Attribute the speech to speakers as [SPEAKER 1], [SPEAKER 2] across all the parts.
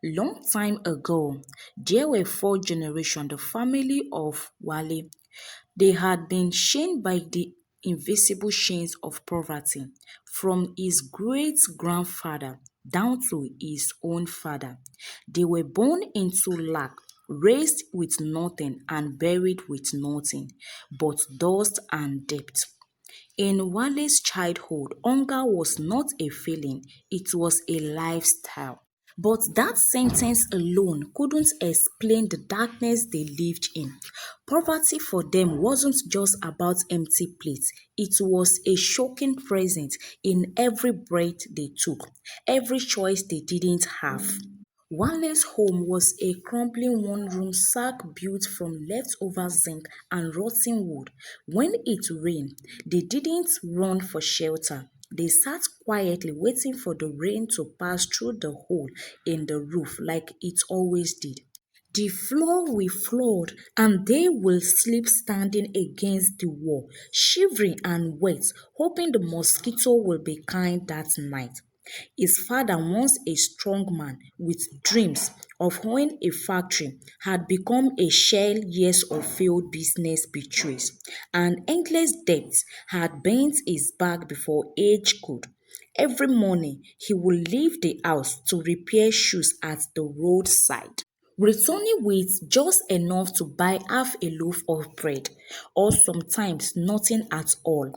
[SPEAKER 1] Long time ago, there were four generations, the family of Wale. They had been chained by the invisible chains of poverty, from his great grandfather down to his own father. They were born into lack, raised with nothing, and buried with nothing but dust and debt. In Wale's childhood, hunger was not a feeling, it was a lifestyle. But that sentence alone couldn't explain the darkness they lived in. Poverty for them wasn't just about empty plates, it was a shocking presence in every breath they took, every choice they didn't have. Wale's home was a crumbling one-room shack built from leftover zinc and rotten wood. When it rained, they didn't run for shelter. They sat quietly waiting for the rain to pass through the hole in the roof like it always did. The floor will flood and they will sleep standing against the wall, shivering and wet, hoping the mosquito will be kind that night. His father, once a strong man with dreams of owning a factory, had become a shell years of failed business betrays, and endless debts had bent his back before age could. Every morning, he would leave the house to repair shoes at the roadside, returning with just enough to buy half a loaf of bread, or sometimes nothing at all.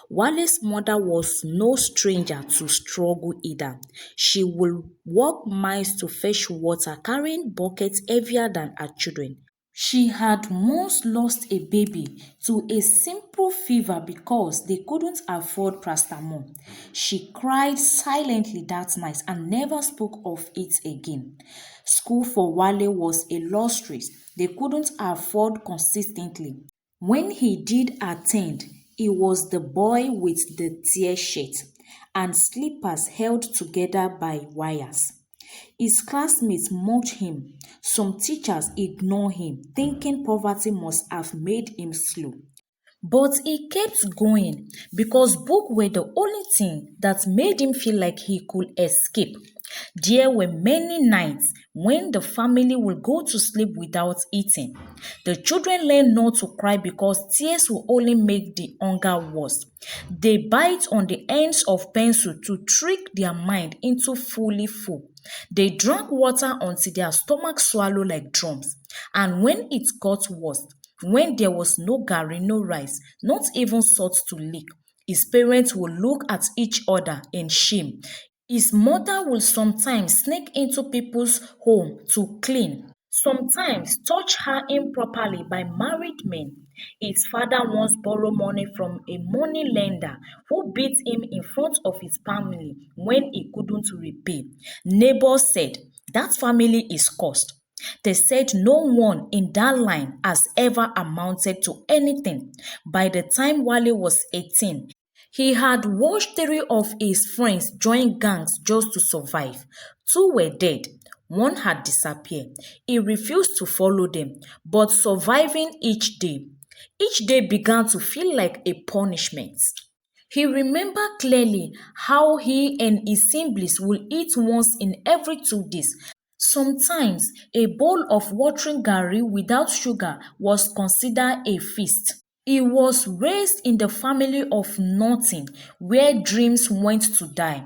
[SPEAKER 1] Wale's mother was no stranger to struggle either. She would walk miles to fetch water, carrying buckets heavier than her children. She had once lost a baby to a simple fever because they couldn't afford paracetamol. She cried silently that night and never spoke of it again. School for Wale was a lost race they couldn't afford consistently. When he did attend, he was the boy with the tear shirt and slippers held together by wires. His classmates mocked him. Some teachers ignored him, thinking poverty must have made him slow. But he kept going because books were the only thing that made him feel like he could escape. There were many nights when the family would go to sleep without eating. The children learned not to cry because tears will only make the hunger worse. They bite on the ends of pencil to trick their mind into fully full. They drank water until their stomachs swallowed like drums. And when it got worse, when there was no garri, no rice, not even salt to lick, his parents would look at each other in shame. His mother would sometimes sneak into people's home to clean, sometimes touch her improperly by married men. His father once borrowed money from a money lender who beat him in front of his family when he couldn't repay. Neighbors said, "That family is cursed." They said no one in that line has ever amounted to anything. By the time Wale was 18, he had watched three of his friends join gangs just to survive. Two were dead, one had disappeared. He refused to follow them, but surviving each day began to feel like a punishment. He remembered clearly how he and his siblings would eat once in every 2 days. Sometimes a bowl of watering garri without sugar was considered a feast. He was raised in the family of nothing, where dreams went to die.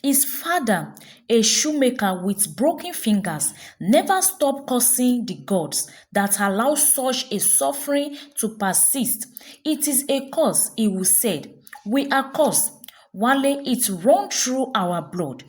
[SPEAKER 1] His father, a shoemaker with broken fingers, never stopped cursing the gods that allow such a suffering to persist. It is a curse, he would said. We are cursed. Wale, it runs through our blood.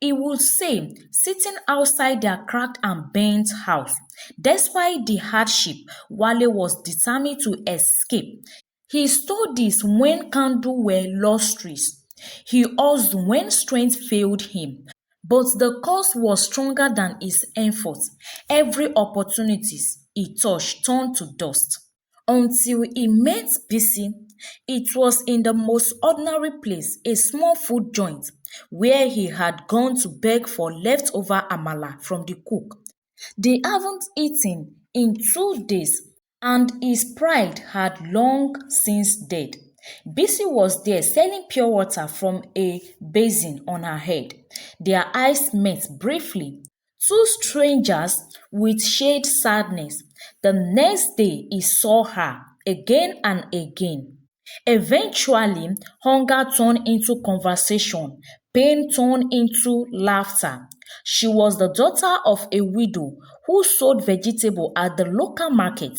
[SPEAKER 1] He would say, sitting outside their cracked and burnt house. Despite the hardship, Wale was determined to escape. He stole this when candles were lustrous. He hustled when strength failed him. But the cause was stronger than his efforts. Every opportunity he touched turned to dust. Until he met Bisi, it was in the most ordinary place, a small food joint, where he had gone to beg for leftover amala from the cook. They haven't eaten in 2 days, and his pride had long since dead. Bisi was there selling pure water from a basin on her head. Their eyes met briefly. Two strangers with shade sadness. The next day he saw her again and again. Eventually, hunger turned into conversation, pain turned into laughter. She was the daughter of a widow who sold vegetable at the local market.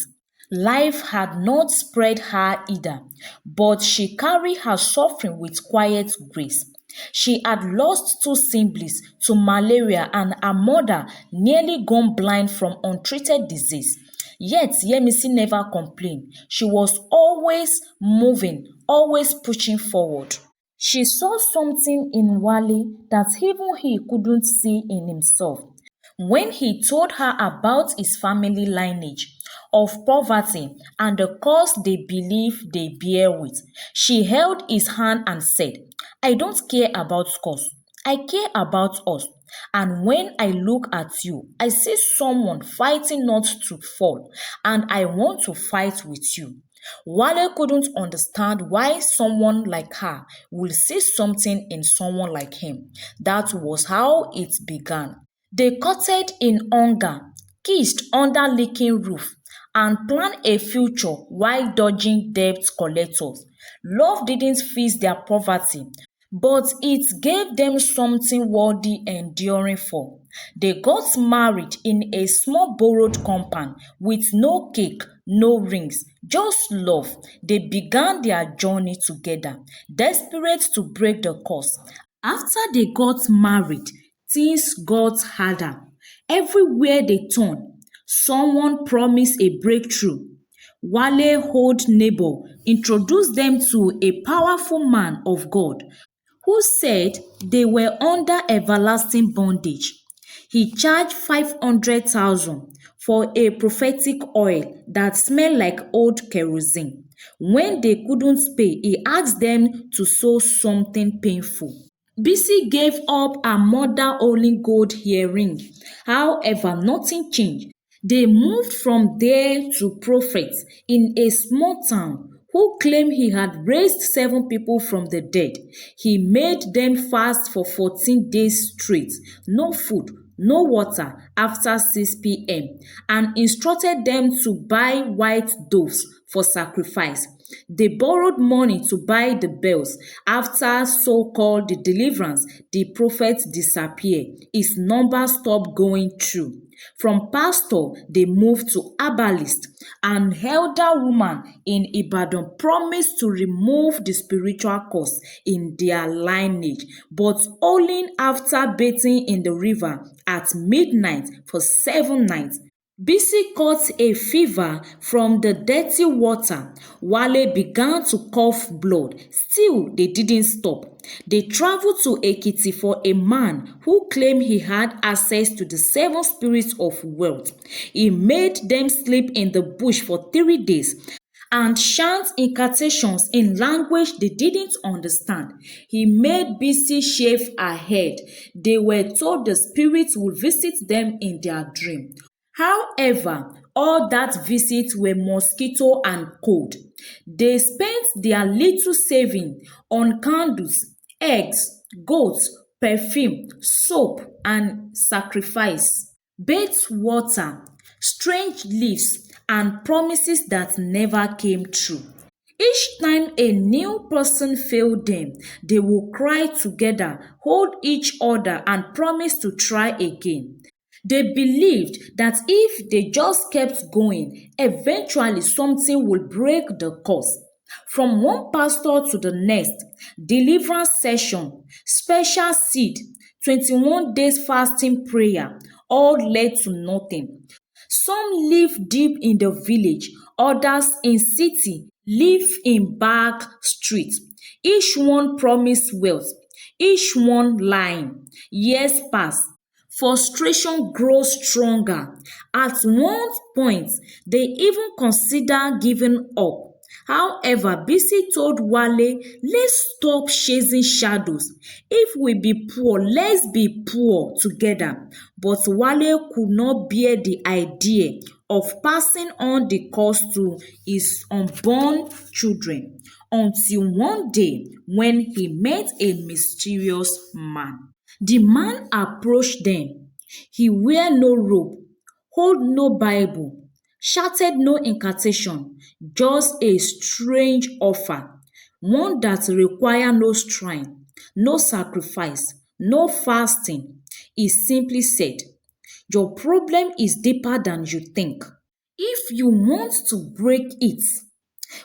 [SPEAKER 1] Life had not spared her either, but she carried her suffering with quiet grace. She had lost two siblings to malaria and her mother nearly gone blind from untreated disease. Yet Yemisi never complained. She was always moving, always pushing forward. She saw something in Wale that even he couldn't see in himself. When he told her about his family lineage, of poverty and the curse they believe they bear with, she held his hand and said, I don't care about curse. I care about us. And when I look at you, I see someone fighting not to fall, and I want to fight with you. Wale couldn't understand why someone like her would see something in someone like him. That was how it began. They courted in hunger, kissed under leaking roof, and planned a future while dodging debt collectors. Love didn't fix their poverty, but it gave them something worthy enduring for. They got married in a small borrowed compound with no cake, no rings, just love. They began their journey together, desperate to break the curse. After they got married, things got harder. Everywhere they turned, someone promised a breakthrough. Wale old neighbor introduced them to a powerful man of God who said they were under everlasting bondage. He charged 500,000 for a prophetic oil that smelled like old kerosene. When they couldn't pay, he asked them to sow something painful. Bisi gave up her mother-only gold earring. However, nothing changed. They moved from there to Prophet in a small town who claimed he had raised 7 people from the dead. He made them fast for 14 days straight, no food, no water after 6 p.m., and instructed them to buy white doves for sacrifice. They borrowed money to buy the bells. After so-called the deliverance, the prophet disappeared. His number stopped going through. From pastor, they moved to herbalist. An elder woman in Ibadan promised to remove the spiritual curse in their lineage, but only after bathing in the river at midnight for 7 nights. Bisi caught a fever from the dirty water. Wale began to cough blood. Still, they didn't stop. They traveled to Ekiti for a man who claimed he had access to the 7 spirits of wealth. He made them sleep in the bush for 3 days and chant incantations in language they didn't understand. He made Bisi shave her head. They were told the spirits would visit them in their dream. However, all that visits were mosquito and cold. They spent their little saving on candles, eggs, goats, perfume, soap, and sacrifice. Baked water, strange leaves, and promises that never came true. Each time a new person failed them, they would cry together, hold each other, and promise to try again. They believed that if they just kept going, eventually something would break the curse. From one pastor to the next, deliverance session, special seed, 21 days fasting prayer, all led to nothing. Some live deep in the village, others in city, live in back streets. Each one promised wealth, each one lying. Years pass. Frustration grows stronger. At one point, they even consider giving up. However, Bisi told Wale, let's stop chasing shadows. If we be poor, let's be poor together. But Wale could not bear the idea of passing on the curse to his unborn children until one day when he met a mysterious man. The man approached them. He wear no robe, hold no Bible, shouted no incantation, just a strange offer, one that require no shrine, no sacrifice, no fasting. He simply said, your problem is deeper than you think. If you want to break it,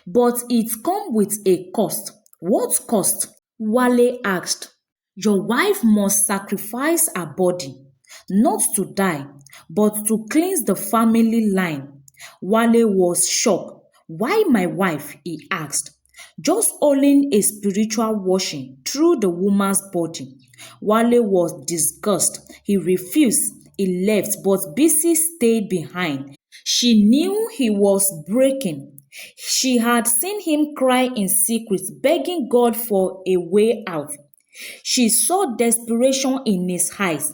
[SPEAKER 1] but it come with a cost. What cost? Wale asked. Your wife must sacrifice her body, not to die, but to cleanse the family line. Wale was shocked. Why my wife? He asked. Just holding a spiritual washing through the woman's body. Wale was disgusted. He refused. He left, but Bisi stayed behind. She knew he was breaking. She had seen him cry in secret, begging God for a way out. She saw desperation in his eyes,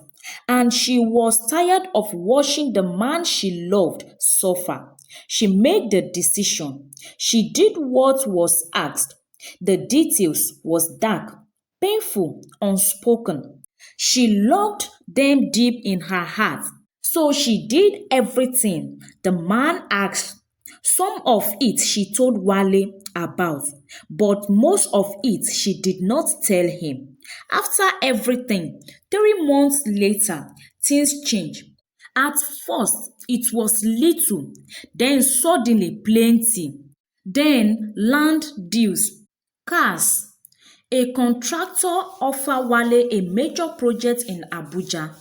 [SPEAKER 1] and she was tired of watching the man she loved suffer. She made the decision. She did what was asked. The details was dark, painful, unspoken. She locked them deep in her heart. So she did everything the man asked. Some of it she told Wale about, but most of it she did not tell him. After everything, 3 months later, things changed. At first, it was little, then suddenly plenty. Then land deals, cars. A contractor offered Wale a major project in Abuja.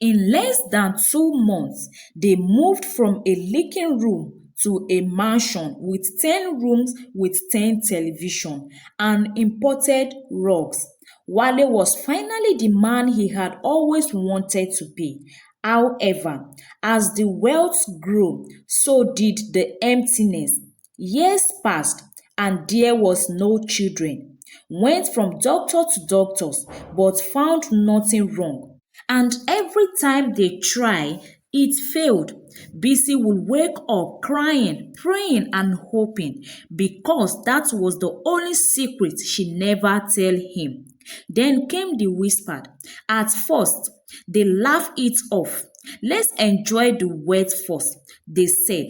[SPEAKER 1] In less than 2 months, they moved from a leaking room to a mansion with 10 rooms with 10 television and imported rugs. Wale was finally the man he had always wanted to be. However, as the wealth grew, so did the emptiness. Years passed and there was no children. Went from doctor to doctors but found nothing wrong. And every time they try, it failed. Bisi would wake up crying, praying, and hoping because that was the only secret she never tell him. Then came the whispered. At first, they laughed it off. Let's enjoy the wet first, they said.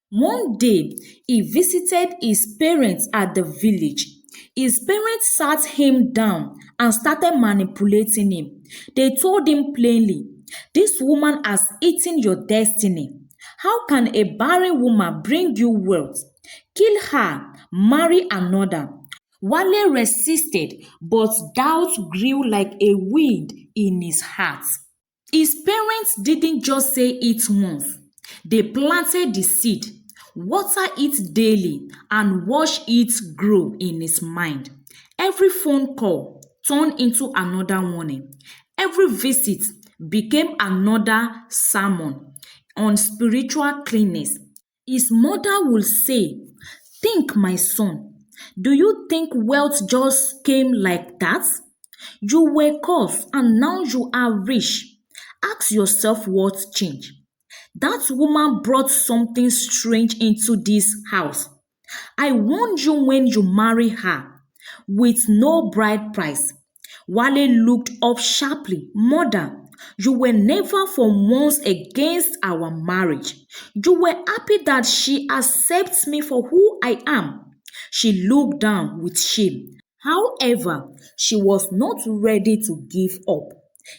[SPEAKER 1] One day, he visited his parents at the village. His parents sat him down and started manipulating him. They told him plainly, this woman has eaten your destiny. How can a barren woman bring you wealth? Kill her, marry another. Wale resisted, but doubt grew like a wind in his heart. His parents didn't just say it once. They planted the seed, water it daily, and watch it grow in his mind. Every phone call turned into another warning. Every visit became another sermon on spiritual cleanness. His mother would say, think, my son, do you think wealth just came like that? You were cursed and now you are rich. Ask yourself what changed. That woman brought something strange into this house. I warned you when you marry her, with no bride price. Wale looked up sharply. Mother, you were never for once against our marriage. You were happy that she accepts me for who I am. She looked down with shame. However, she was not ready to give up.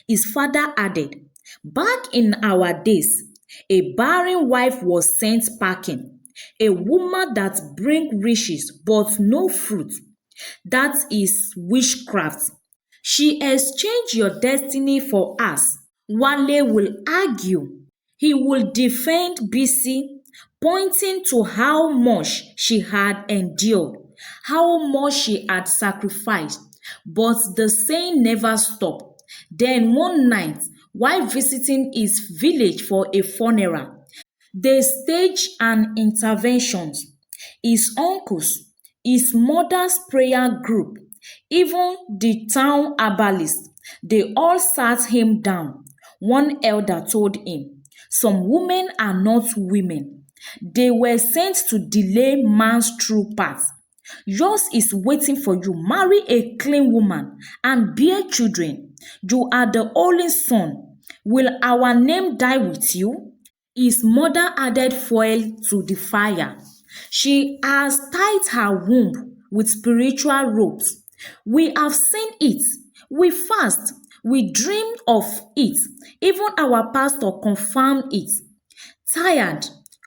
[SPEAKER 1] His father added, back in our days, a barren wife was sent packing, a woman that brings riches but no fruit. That is witchcraft. She exchanged your destiny for us. Wale will argue. He will defend Bisi, pointing to how much she had endured, how much she had sacrificed. But the saying never stopped. Then one night, while visiting his village for a funeral, they staged an intervention. His uncles, his mother's prayer group, even the town herbalist, they all sat him down. One elder told him, some women are not women. They were sent to delay man's true path. Yours is waiting for you. Marry a clean woman and bear children. You are the only son. Will our name die with you? His mother added fuel to the fire. She has tied her womb with spiritual ropes. We have seen it. We fast. We dreamed of it. Even our pastor confirmed it. Tired,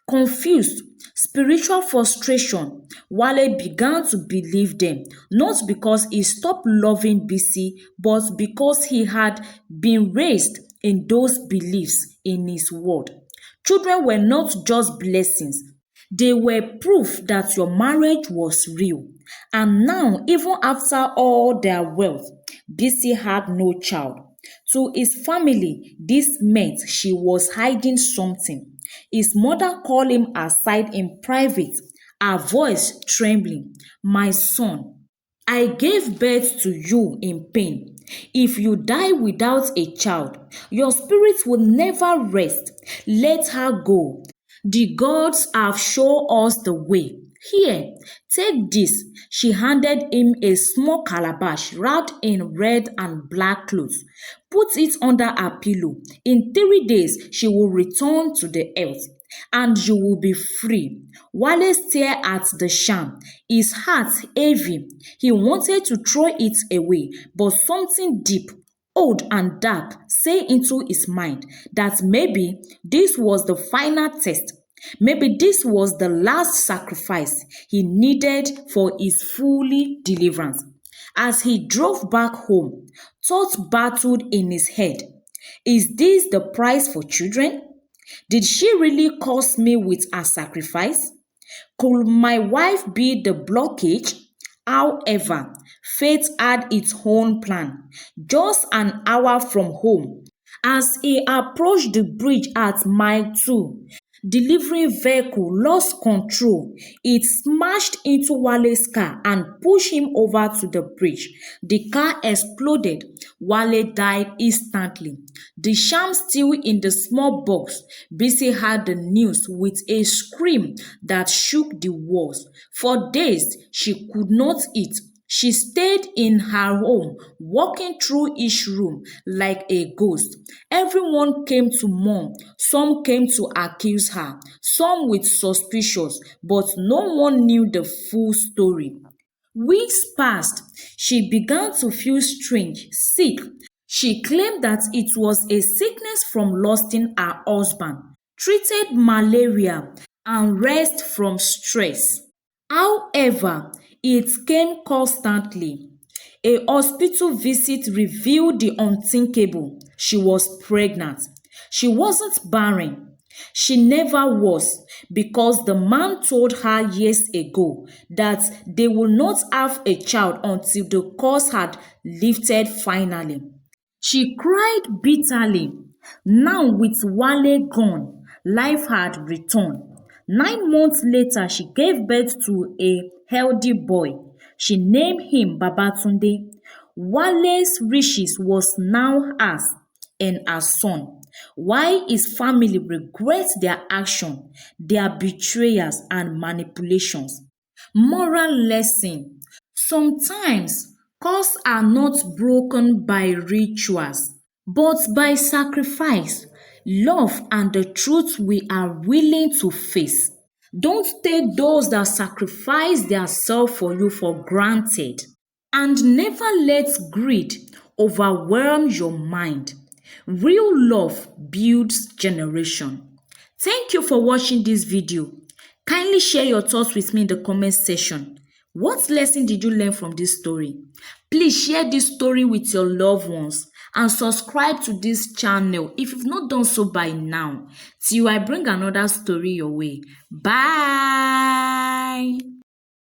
[SPEAKER 1] confused, spiritual frustration, Wale began to believe them, not because he stopped loving BC, but because he had been raised in those beliefs in his word. Children were not just blessings, they were proof that your marriage was real. And now, even after all their wealth, BC had no child. To his family, this meant she was hiding something. His mother called him aside in private, her voice trembling. My son, I gave birth to you in pain. If you die without a child, your spirit will never rest. Let her go. The gods have shown us the way. Here, take this. She handed him a small calabash wrapped in red and black clothes. Put it under her pillow. In 3 days, she will return to the earth, and you will be free. Wale stared at the sham, his heart heavy. He wanted to throw it away, but something deep, old and dark say into his mind that maybe this was the final test. Maybe this was the last sacrifice he needed for his fully deliverance. As he drove back home, thoughts battled in his head. Is this the price for children? Did she really curse me with her sacrifice? Could my wife be the blockage? However, fate had its own plan. Just an hour from home, as he approached the bridge at mile 2, delivery vehicle lost control. It smashed into Wale's car and pushed him over to the bridge. The car exploded. Wale died instantly. The sham still in the small box. BC heard the news with a scream that shook the walls. For days, she could not eat. She stayed in her home, walking through each room like a ghost. Everyone came to mourn. Some came to accuse her, some with suspicions, but no one knew the full story. Weeks passed. She began to feel strange, sick. She claimed that it was a sickness from losing her husband, treated malaria, and rest from stress. However, it came constantly. A hospital visit revealed the unthinkable. She was pregnant. She wasn't barren. She never was, because the man told her years ago that they would not have a child until the curse had lifted finally. She cried bitterly. Now, with Wale gone, life had returned. 9 months later, she gave birth to a healthy boy. She named him Babatunde. Wale's riches was now hers and her son. Why his family regrets their action, their betrayals and manipulations. Moral lesson. Sometimes curses are not broken by rituals, but by sacrifice, love, and the truth we are willing to face. Don't take those that sacrifice their self for you for granted. And never let greed overwhelm your mind. Real love builds generation. Thank you for watching this video. Kindly share your thoughts with me in the comment section. What lesson did you learn from this story? Please share this story with your loved ones and subscribe to this channel if you've not done so by now. Till I bring another story your way. Bye.